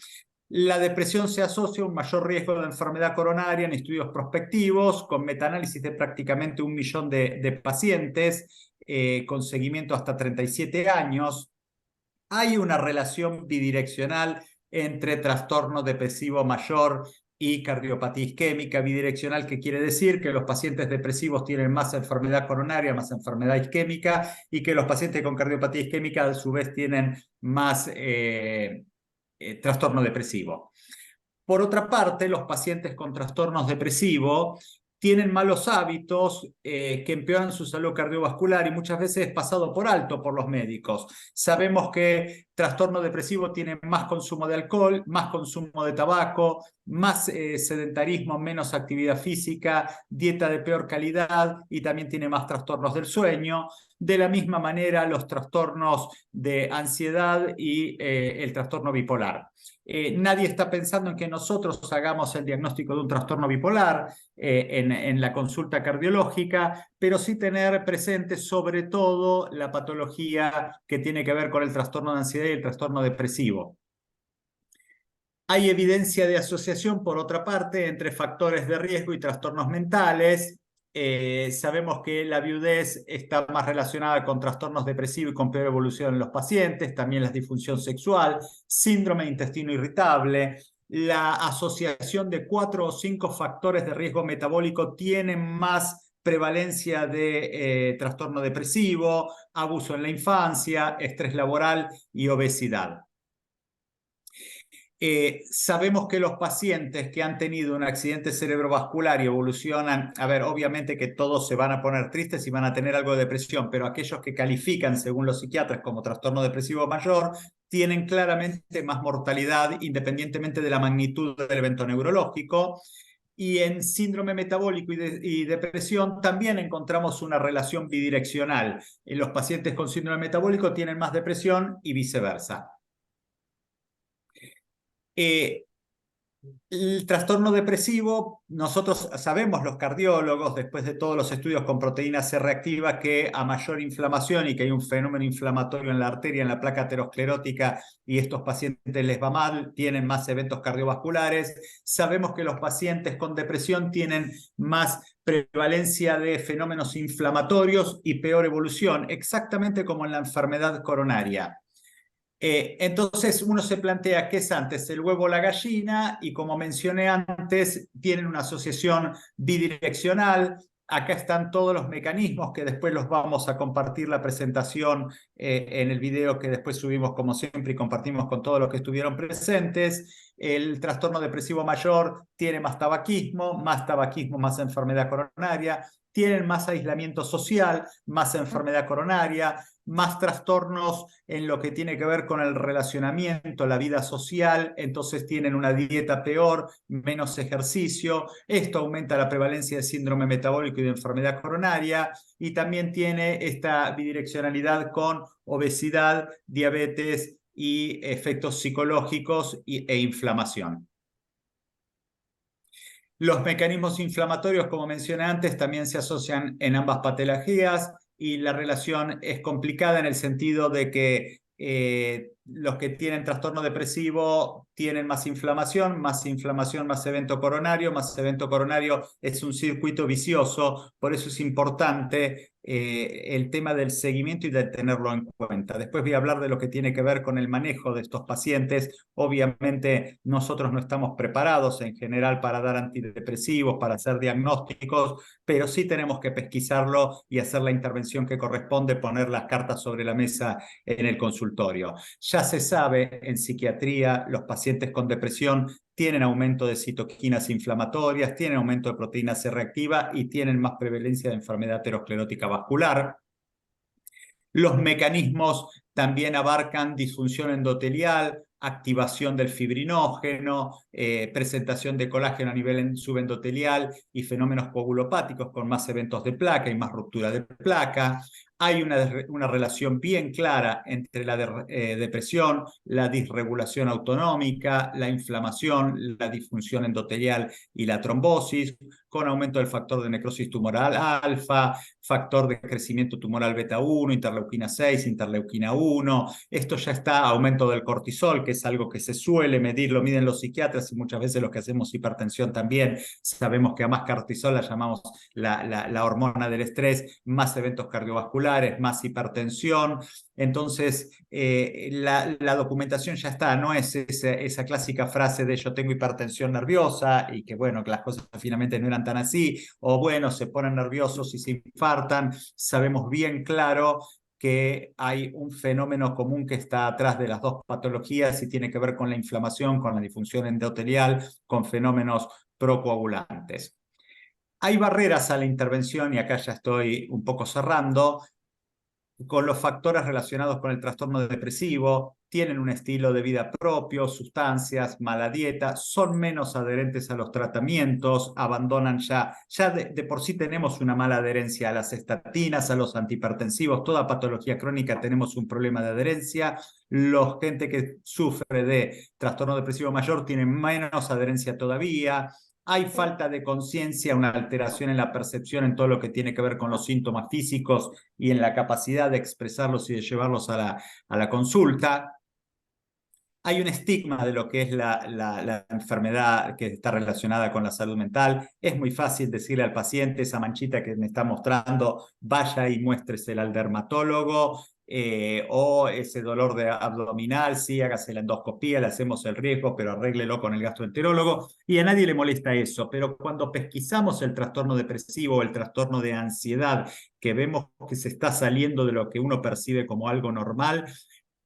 La depresión se asocia a un mayor riesgo de enfermedad coronaria en estudios prospectivos, con metaanálisis de prácticamente 1 millón de pacientes, con seguimiento hasta 37 años. Hay una relación bidireccional entre trastorno depresivo mayor y cardiopatía isquémica bidireccional, que quiere decir que los pacientes depresivos tienen más enfermedad coronaria, más enfermedad isquémica, y que los pacientes con cardiopatía isquémica a su vez tienen más trastorno depresivo. Por otra parte, los pacientes con trastornos depresivos tienen malos hábitos que empeoran su salud cardiovascular y muchas veces es pasado por alto por los médicos. Sabemos que trastorno depresivo tiene más consumo de alcohol, más consumo de tabaco, más sedentarismo, menos actividad física, dieta de peor calidad y también tiene más trastornos del sueño. De la misma manera, los trastornos de ansiedad y el trastorno bipolar. Nadie está pensando en que nosotros hagamos el diagnóstico de un trastorno bipolar en la consulta cardiológica, pero sí tener presente sobre todo la patología que tiene que ver con el trastorno de ansiedad y el trastorno depresivo. Hay evidencia de asociación, por otra parte, entre factores de riesgo y trastornos mentales. Sabemos que la viudez está más relacionada con trastornos depresivos y con peor evolución en los pacientes, también la disfunción sexual, síndrome de intestino irritable. La asociación de 4 o 5 factores de riesgo metabólico tienen más prevalencia de trastorno depresivo, abuso en la infancia, estrés laboral y obesidad. Sabemos que los pacientes que han tenido un accidente cerebrovascular y evolucionan, a ver, obviamente que todos se van a poner tristes y van a tener algo de depresión, pero aquellos que califican, según los psiquiatras, como trastorno depresivo mayor, tienen claramente más mortalidad independientemente de la magnitud del evento neurológico. Y en síndrome metabólico y depresión también encontramos una relación bidireccional. Los pacientes con síndrome metabólico tienen más depresión y viceversa. El trastorno depresivo, nosotros sabemos los cardiólogos, después de todos los estudios con proteína C reactiva, que a mayor inflamación y que hay un fenómeno inflamatorio en la arteria, en la placa aterosclerótica, y estos pacientes les va mal, tienen más eventos cardiovasculares. Sabemos que los pacientes con depresión tienen más prevalencia de fenómenos inflamatorios y peor evolución, exactamente como en la enfermedad coronaria. Entonces uno se plantea qué es antes, el huevo o la gallina, y como mencioné antes, tienen una asociación bidireccional. Acá están todos los mecanismos que después los vamos a compartir la presentación en el video que después subimos como siempre y compartimos con todos los que estuvieron presentes. El trastorno depresivo mayor tiene más tabaquismo, más enfermedad coronaria, tienen más aislamiento social, más enfermedad coronaria, más trastornos en lo que tiene que ver con el relacionamiento, la vida social, entonces tienen una dieta peor, menos ejercicio. Esto aumenta la prevalencia de síndrome metabólico y de enfermedad coronaria, y también tiene esta bidireccionalidad con obesidad, diabetes y efectos psicológicos e inflamación. Los mecanismos inflamatorios, como mencioné antes, también se asocian en ambas patologías, y la relación es complicada en el sentido de que los que tienen trastorno depresivo tienen más inflamación, más evento coronario es un circuito vicioso. Por eso es importante el tema del seguimiento y de tenerlo en cuenta. Después voy a hablar de lo que tiene que ver con el manejo de estos pacientes. Obviamente nosotros no estamos preparados en general para dar antidepresivos, para hacer diagnósticos, pero sí tenemos que pesquisarlo y hacer la intervención que corresponde, poner las cartas sobre la mesa en el consultorio. Ya se sabe en psiquiatría, los pacientes con depresión tienen aumento de citoquinas inflamatorias, tienen aumento de proteína C reactiva y tienen más prevalencia de enfermedad aterosclerótica vascular. Los mecanismos también abarcan disfunción endotelial, activación del fibrinógeno, presentación de colágeno a nivel subendotelial y fenómenos coagulopáticos con más eventos de placa y más ruptura de placa. Hay una relación bien clara entre la depresión, la disregulación autonómica, la inflamación, la disfunción endotelial y la trombosis, con aumento del factor de necrosis tumoral alfa, factor de crecimiento tumoral beta 1, interleuquina 6, interleuquina 1. Esto ya está, aumento del cortisol, que es algo que se suele medir, lo miden los psiquiatras y muchas veces los que hacemos hipertensión también. Sabemos que a más cortisol la llamamos la hormona del estrés, más eventos cardiovasculares, cardiovasculares, más hipertensión. Entonces, la documentación ya está, no es esa clásica frase de yo tengo hipertensión nerviosa y que bueno, que las cosas finalmente no eran tan así, o bueno, se ponen nerviosos y se infartan. Sabemos bien claro que hay un fenómeno común que está atrás de las dos patologías y tiene que ver con la inflamación, con la disfunción endotelial, con fenómenos procoagulantes. Hay barreras a la intervención, y acá ya estoy un poco cerrando, con los factores relacionados con el trastorno depresivo, tienen un estilo de vida propio, sustancias, mala dieta, son menos adherentes a los tratamientos, abandonan ya de por sí tenemos una mala adherencia a las estatinas, a los antihipertensivos, toda patología crónica tenemos un problema de adherencia. La gente que sufre de trastorno depresivo mayor tiene menos adherencia todavía. Hay falta de conciencia, una alteración en la percepción en todo lo que tiene que ver con los síntomas físicos y en la capacidad de expresarlos y de llevarlos a la consulta. Hay un estigma de lo que es la enfermedad que está relacionada con la salud mental. Es muy fácil decirle al paciente, esa manchita que me está mostrando, vaya y muéstresela al dermatólogo, o ese dolor de abdominal, sí, hágase la endoscopía, le hacemos el riesgo, pero arréglelo con el gastroenterólogo, y a nadie le molesta eso. Pero cuando pesquisamos el trastorno depresivo o el trastorno de ansiedad, que vemos que se está saliendo de lo que uno percibe como algo normal,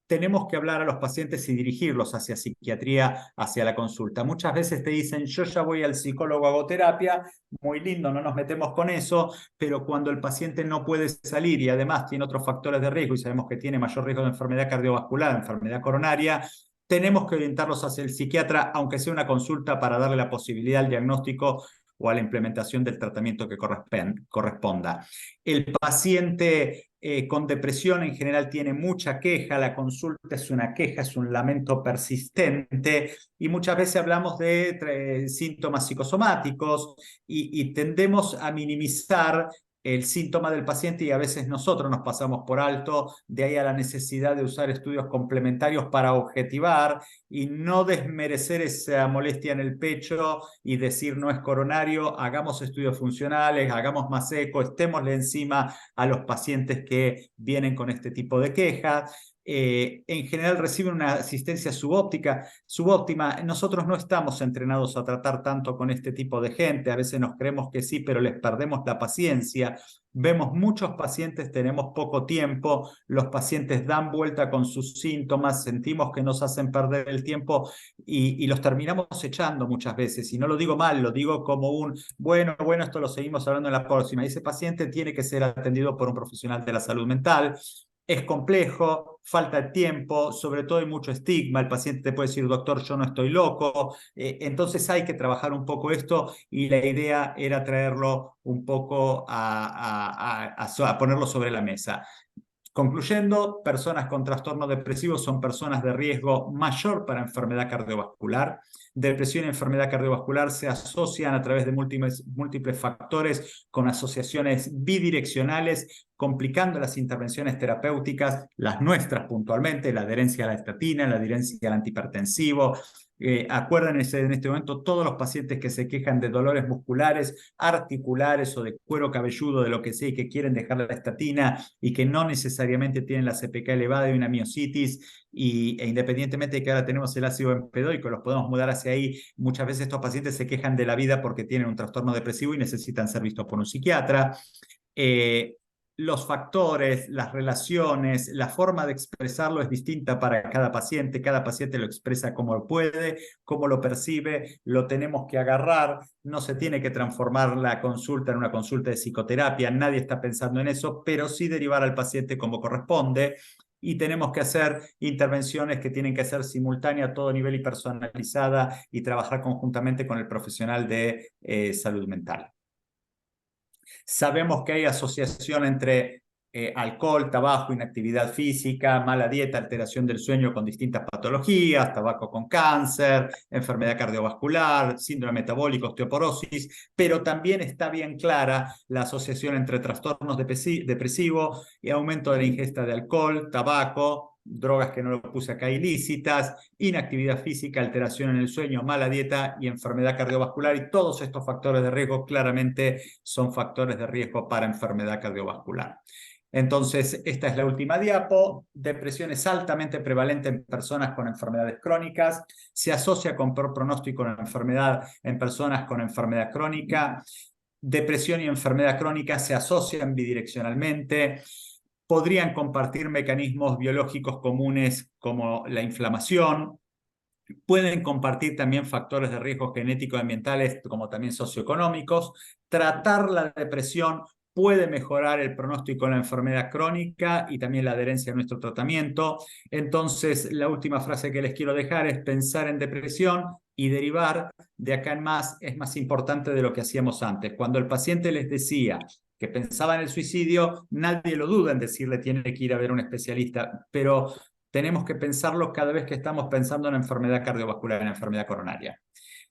tenemos que hablar a los pacientes y dirigirlos hacia psiquiatría, hacia la consulta. Muchas veces te dicen, yo ya voy al psicólogo, hago terapia, muy lindo, no nos metemos con eso, pero cuando el paciente no puede salir y además tiene otros factores de riesgo y sabemos que tiene mayor riesgo de enfermedad cardiovascular, enfermedad coronaria, tenemos que orientarlos hacia el psiquiatra, aunque sea una consulta para darle la posibilidad al diagnóstico o a la implementación del tratamiento que corresponda. El paciente con depresión en general tiene mucha queja, la consulta es una queja, es un lamento persistente y muchas veces hablamos de síntomas psicosomáticos y tendemos a minimizar el síntoma del paciente y a veces nosotros nos pasamos por alto, de ahí a la necesidad de usar estudios complementarios para objetivar y no desmerecer esa molestia en el pecho y decir no es coronario, hagamos estudios funcionales, hagamos más eco, estémosle encima a los pacientes que vienen con este tipo de quejas. En general reciben una asistencia subóptima. Nosotros no estamos entrenados a tratar tanto con este tipo de gente. A veces nos creemos que sí, pero les perdemos la paciencia. Vemos muchos pacientes, tenemos poco tiempo, los pacientes dan vuelta con sus síntomas, sentimos que nos hacen perder el tiempo y los terminamos echando muchas veces. Y no lo digo mal, lo digo como bueno, esto lo seguimos hablando en la próxima. Y ese paciente tiene que ser atendido por un profesional de la salud mental. Es complejo, falta tiempo, sobre todo hay mucho estigma, el paciente te puede decir, doctor, yo no estoy loco, entonces hay que trabajar un poco esto y la idea era traerlo un poco a ponerlo sobre la mesa. Concluyendo, personas con trastorno depresivo son personas de riesgo mayor para enfermedad cardiovascular. Depresión y enfermedad cardiovascular se asocian a través de múltiples factores con asociaciones bidireccionales, complicando las intervenciones terapéuticas, las nuestras puntualmente, la adherencia a la estatina, la adherencia al antihipertensivo. Acuérdense en este momento todos los pacientes que se quejan de dolores musculares, articulares o de cuero cabelludo, de lo que sea, y que quieren dejar la estatina y que no necesariamente tienen la CPK elevada y una miositis, e independientemente de que ahora tenemos el ácido bempedoico, los podemos mudar hacia ahí. Muchas veces estos pacientes se quejan de la vida porque tienen un trastorno depresivo y necesitan ser vistos por un psiquiatra. Los factores, las relaciones, la forma de expresarlo es distinta para cada paciente lo expresa como puede, cómo lo percibe, lo tenemos que agarrar, no se tiene que transformar la consulta en una consulta de psicoterapia, nadie está pensando en eso, pero sí derivar al paciente como corresponde. Y tenemos que hacer intervenciones que tienen que ser simultáneas a todo nivel y personalizada y trabajar conjuntamente con el profesional de salud mental. Sabemos que hay asociación entre alcohol, tabaco, inactividad física, mala dieta, alteración del sueño con distintas patologías, tabaco con cáncer, enfermedad cardiovascular, síndrome metabólico, osteoporosis, pero también está bien clara la asociación entre trastornos depresivos y aumento de la ingesta de alcohol, tabaco, drogas que no lo puse acá ilícitas, inactividad física, alteración en el sueño, mala dieta y enfermedad cardiovascular, y todos estos factores de riesgo claramente son factores de riesgo para enfermedad cardiovascular. Entonces, esta es la última diapo. Depresión es altamente prevalente en personas con enfermedades crónicas. Se asocia con peor pronóstico en enfermedad en personas con enfermedad crónica. Depresión y enfermedad crónica se asocian bidireccionalmente. Podrían compartir mecanismos biológicos comunes como la inflamación. Pueden compartir también factores de riesgo genéticos y ambientales como también socioeconómicos. Tratar la depresión puede mejorar el pronóstico en la enfermedad crónica y también la adherencia a nuestro tratamiento. Entonces, la última frase que les quiero dejar es pensar en depresión y derivar de acá en más es más importante de lo que hacíamos antes. Cuando el paciente les decía que pensaba en el suicidio, nadie lo duda en decirle tiene que ir a ver a un especialista, pero tenemos que pensarlo cada vez que estamos pensando en enfermedad cardiovascular, en enfermedad coronaria.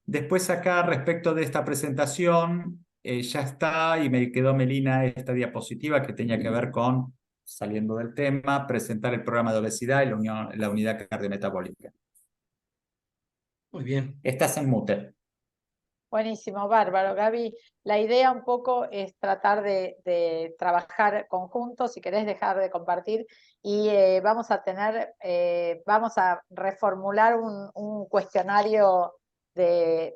Después acá, respecto de esta presentación, ya está, y me quedó, Melina, esta diapositiva que tenía que ver con, saliendo del tema, presentar el programa de obesidad y la unidad cardiometabólica. Muy bien. Estás en mute. Buenísimo, bárbaro, Gaby. La idea un poco es tratar de trabajar conjuntos, si querés dejar de compartir, y vamos a reformular un cuestionario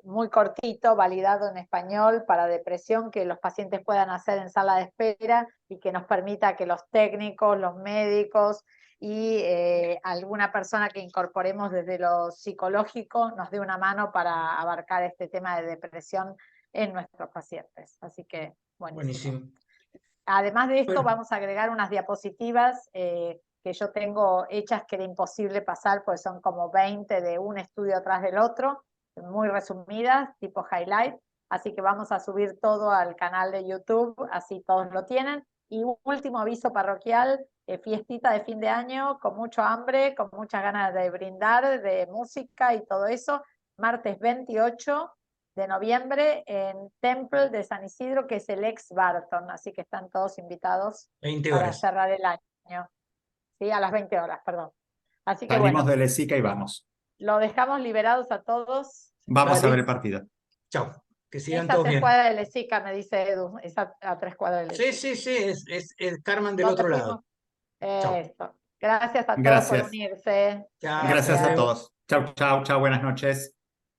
muy cortito, validado en español para depresión, que los pacientes puedan hacer en sala de espera y que nos permita que los técnicos, los médicos y alguna persona que incorporemos desde lo psicológico nos dé una mano para abarcar este tema de depresión en nuestros pacientes. Así que, buenísimo. Buenísimo. Además de esto, Bueno. vamos a agregar unas diapositivas que yo tengo hechas que era imposible pasar, porque son como 20 de un estudio atrás del otro, muy resumidas, tipo highlight. Así que vamos a subir todo al canal de YouTube, así todos lo tienen. Y un último aviso parroquial, fiestita de fin de año, con mucho hambre, con muchas ganas de brindar, de música y todo eso, martes 28 de noviembre en Temple de San Isidro, que es el ex Barton, así que están todos invitados 20 para horas. cerrar el año. Sí, a las 20 horas, perdón. Así que Salimos bueno, de Lesica y vamos. lo dejamos liberados a todos. Vamos a ver el partido. Chao. Que sigan Esa todos 3 bien. cuadras de Lesica, me dice Edu, esa a 3 cuadras de Sí, Lesica. sí, sí, es Carmen del ¿Dónde otro lado. fuimos? Chao. Eso. Gracias a todos por Gracias. unirse. Chao. Gracias Hasta a luego. todos. Chau, chau, chau. Buenas noches.